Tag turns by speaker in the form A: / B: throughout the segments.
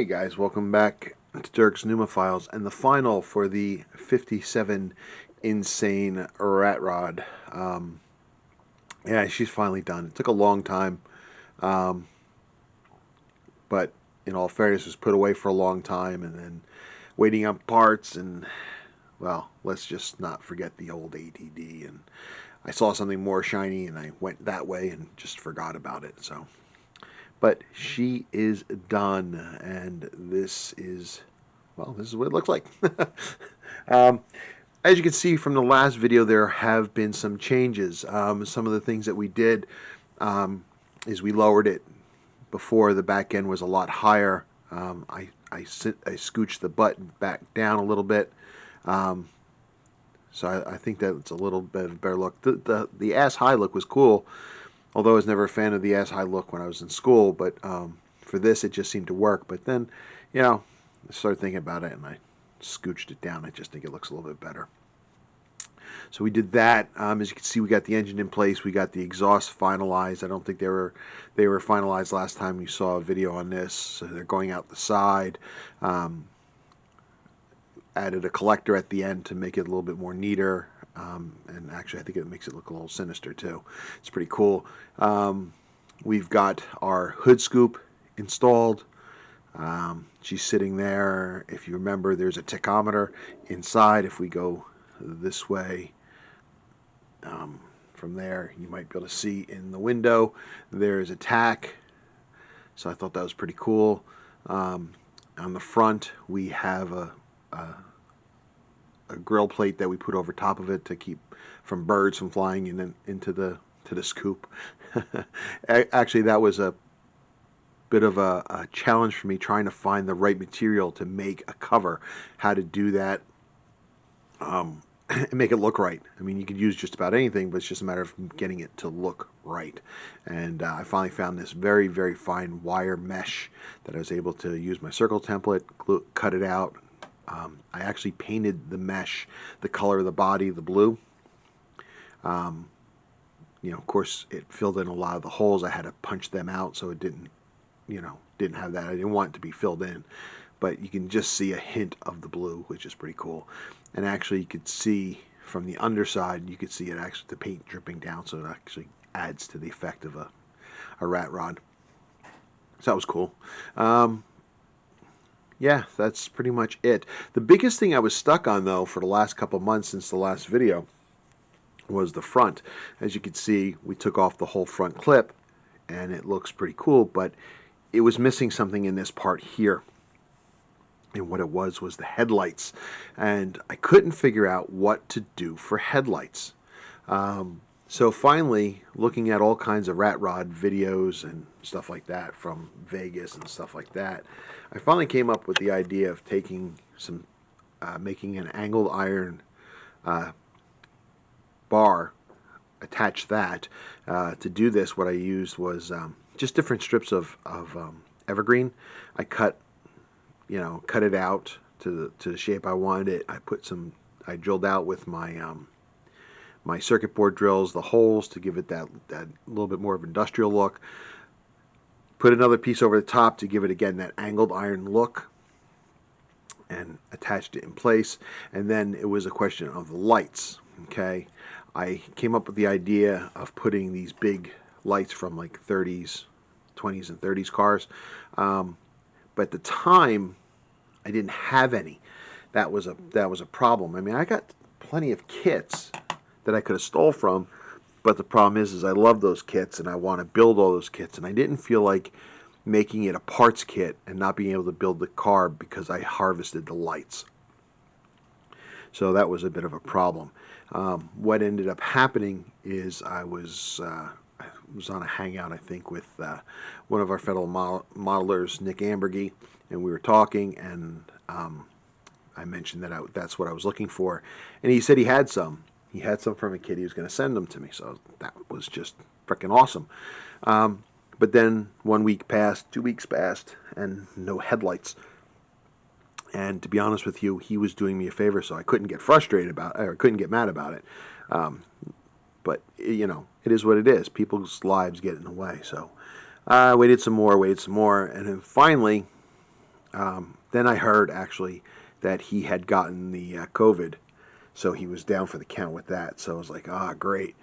A: Hey guys, welcome back to Dirk's Pneumophiles and the final for the 57 Insane Rat Rod. Yeah, she's finally done. It took a long time, um, but in all fairness, it was put away for a long time and then waiting on parts and, well, let's just not forget the old ADD. And I saw something more shiny and I went that way and just forgot about it. So, but she is done, and this is, well, this is what it looks like. um, as you can see from the last video, there have been some changes. Some of the things that we did is we lowered it. Before, the back end was a lot higher. I scooched the butt back down a little bit. So I think that's a little bit of a better look. The ass high look was cool, although I was never a fan of the ass high look when I was in school. But for this, it just seemed to work. But then, I started thinking about it and I scooched it down. I just think it looks a little bit better. So we did that. As you can see, we got the engine in place. We got the exhaust finalized. I don't think they were finalized last time you saw a video on this. So they're going out the side. Added a collector at the end to make it a little bit more neater. And actually, I think it makes it look a little sinister too. It's pretty cool. We've got our hood scoop installed. She's sitting there. If you remember, there's a tachometer inside. If we go this way, from there, you might be able to see in the window there's a tack. So I thought that was pretty cool. On the front, we have a grill plate that we put over top of it to keep from birds from flying into the scoop. Actually, that was a bit of a challenge for me, trying to find the right material to make a cover. How to do that and make it look right. I mean, you could use just about anything, but it's just a matter of getting it to look right. And I finally found this very, very fine wire mesh that I was able to use my circle template, cut it out. I actually painted the mesh the color of the body, the blue. Of course, it filled in a lot of the holes. I had to punch them out so it didn't have that. I didn't want it to be filled in. But you can just see a hint of the blue, which is pretty cool. And actually, you could see from the underside, you could see it actually, the paint dripping down, so it actually adds to the effect of a rat rod. So that was cool. Yeah, that's pretty much it. The biggest thing I was stuck on, though, for the last couple months since the last video was the front. As you can see, we took off the whole front clip, and it looks pretty cool, but it was missing something in this part here. And what it was the headlights. And I couldn't figure out what to do for headlights. So finally, looking at all kinds of rat rod videos and stuff like that from Vegas and stuff like that, I finally came up with the idea of taking some, making an angled iron bar, attach that. To do this, what I used was just different strips of evergreen. I cut it out to the shape I wanted it. I drilled out with my my circuit board drills the holes to give it that little bit more of industrial look. Put another piece over the top to give it again that angled iron look, and attached it in place. And then it was a question of the lights. Okay, I came up with the idea of putting these big lights from like 30s, 20s, and 30s cars. But at the time, I didn't have any. That was a problem. I mean, I got plenty of kits that I could have stole from, but the problem is I love those kits and I want to build all those kits, and I didn't feel like making it a parts kit and not being able to build the car because I harvested the lights. So that was a bit of a problem. What ended up happening is I was on a hangout, I think, with one of our fellow modelers, Nick Ambergy, and we were talking, and I mentioned that that's what I was looking for, and he said he had some. He had some from a kid. He was going to send them to me, so that was just freaking awesome. But then 1 week passed, 2 weeks passed, and no headlights. And to be honest with you, he was doing me a favor, so I couldn't get frustrated about it, or couldn't get mad about it. But it is what it is. People's lives get in the way. So I waited some more, and then finally Then I heard actually that he had gotten the COVID, so he was down for the count with that. So I was like, ah, great.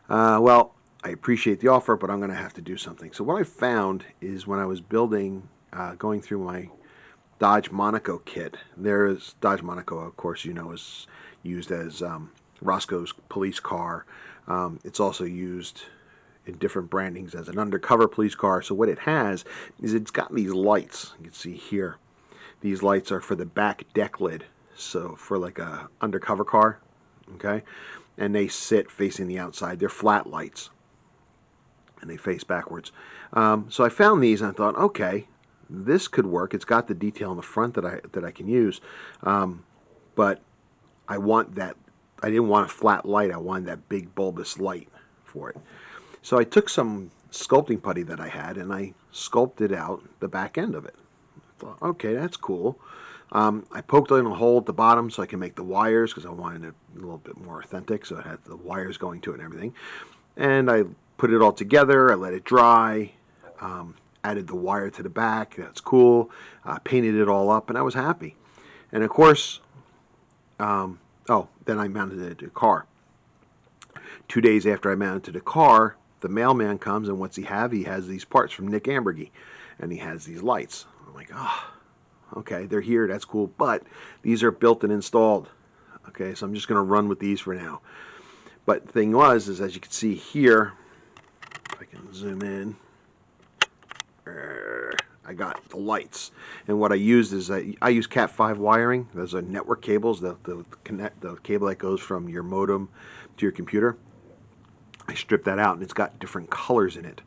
A: Well, I appreciate the offer, but I'm going to have to do something. So what I found is when I was building, going through my Dodge Monaco kit, there's Dodge Monaco, of course, is used as Roscoe's police car. It's also used in different brandings as an undercover police car. So what it has is it's got these lights. You can see here. These lights are for the back deck lid. So for like a undercover car, okay? And they sit facing the outside. They're flat lights, and they face backwards. So I found these, and I thought, okay, this could work. It's got the detail in the front that I can use, but I want that. I didn't want a flat light. I wanted that big bulbous light for it. So I took some sculpting putty that I had, and I sculpted out the back end of it. I thought, okay, that's cool. I poked in a hole at the bottom so I can make the wires, because I wanted it a little bit more authentic, so it had the wires going to it and everything. And I put it all together. I let it dry. Added the wire to the back. That's cool. Painted it all up, and I was happy. And of course, then I mounted it to the car. 2 days after I mounted to the car, the mailman comes, and what's he have? He has these parts from Nick Ambergy, and he has these lights. I'm like, okay, they're here. That's cool, but these are built and installed. Okay, so I'm just going to run with these for now. But the thing was, is as you can see here, if I can zoom in, I got the lights, and what I used is I use Cat 5 wiring. Those are network cables, the cable that goes from your modem to your computer. I stripped that out, and it's got different colors in it.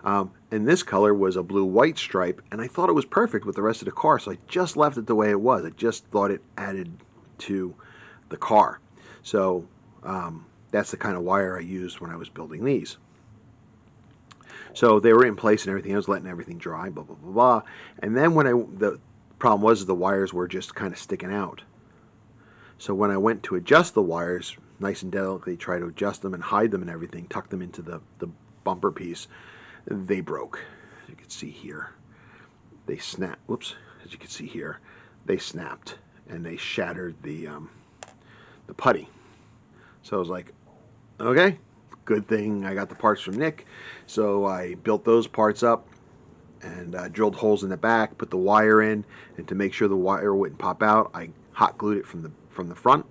A: And this color was a blue-white stripe, and I thought it was perfect with the rest of the car, so I just left it the way it was. I just thought it added to the car. So that's the kind of wire I used when I was building these. So they were in place and everything. I was letting everything dry, blah, blah, blah, blah. And then the problem was the wires were just kind of sticking out. So when I went to adjust the wires, nice and delicately try to adjust them and hide them and everything, tuck them into the bumper piece, they broke. As you can see here, they snapped. Whoops! As you can see here, they snapped and they shattered the putty. So I was like, okay, good thing I got the parts from Nick. So I built those parts up and drilled holes in the back, put the wire in, and to make sure the wire wouldn't pop out, I hot glued it from the front,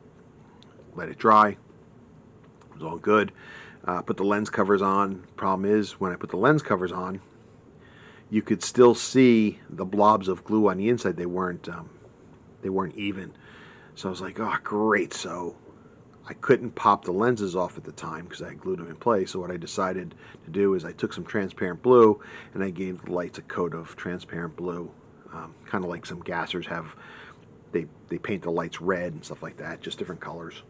A: let it dry. It was all good. Put the lens covers on. Problem is, when I put the lens covers on, you could still see the blobs of glue on the inside. They weren't even. So I was like, oh, great. So I couldn't pop the lenses off at the time because I glued them in place. So what I decided to do is I took some transparent blue and I gave the lights a coat of transparent blue, kind of like some gassers have. They paint the lights red and stuff like that, just different colors.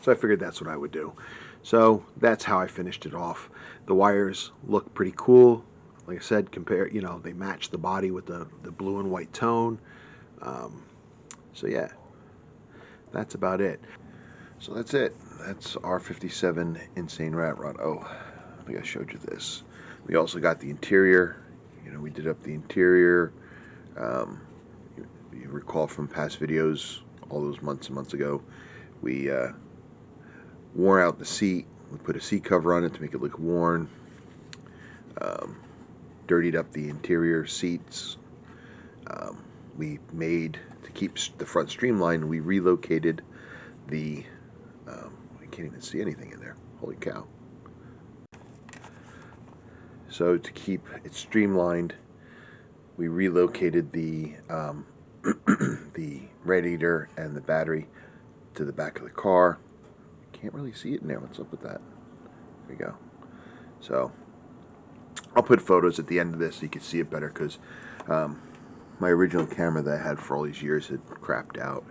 A: So I figured that's what I would do. So that's how I finished it off. The wires look pretty cool. Like I said, they match the body with the blue and white tone. So yeah, that's about it. So that's it. That's our 57 Insane Rat Rod. Oh, I think I showed you this. We also got the interior. We did up the interior. You recall from past videos, all those months and months ago, we wore out the seat. We put a seat cover on it to make it look worn. Dirtied up the interior seats. We made, to keep the front streamlined, we relocated the, I can't even see anything in there. Holy cow. So to keep it streamlined, we relocated the the radiator and the battery to the back of the car. Can't really see it in there. What's up with that? There we go. So I'll put photos at the end of this so you can see it better, because my original camera that I had for all these years had crapped out,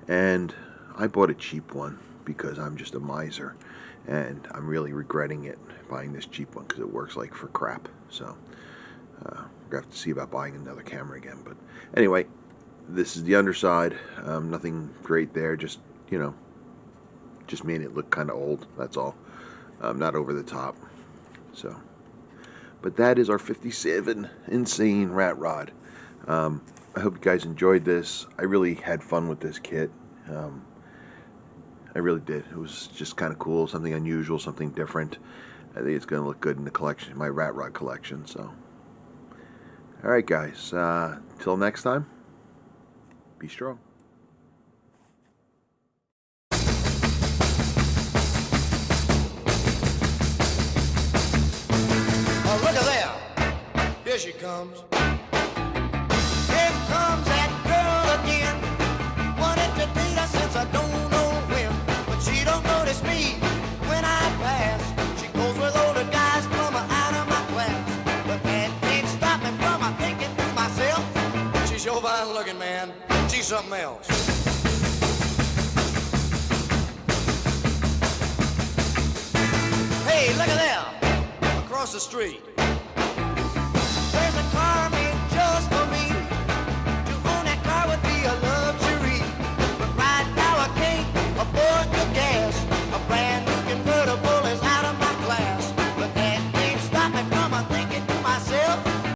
A: and I bought a cheap one because I'm just a miser, and I'm really regretting it, buying this cheap one, because it works like for crap. So we're gonna have to see about buying another camera again. But anyway, this is the underside. Nothing great there, just just made it look kind of old, that's all. Not over the top. So, but that is our 57 Insane Rat Rod. I hope you guys enjoyed this. I really had fun with this kit. I really did. It was just kind of cool, something unusual, something different. I think it's going to look good in the collection, my rat rod collection. So, all right, guys. Till next time, be strong.
B: Oh, look at there. Here she comes. Here comes that girl again. Wanted to date her since I don't know when. But she don't notice me when I pass. She goes with older guys, plumber out of my class. But that ain't stopping from my thinking to myself. She's sure fine looking, man. She's something else. Hey, look at there. Across the street.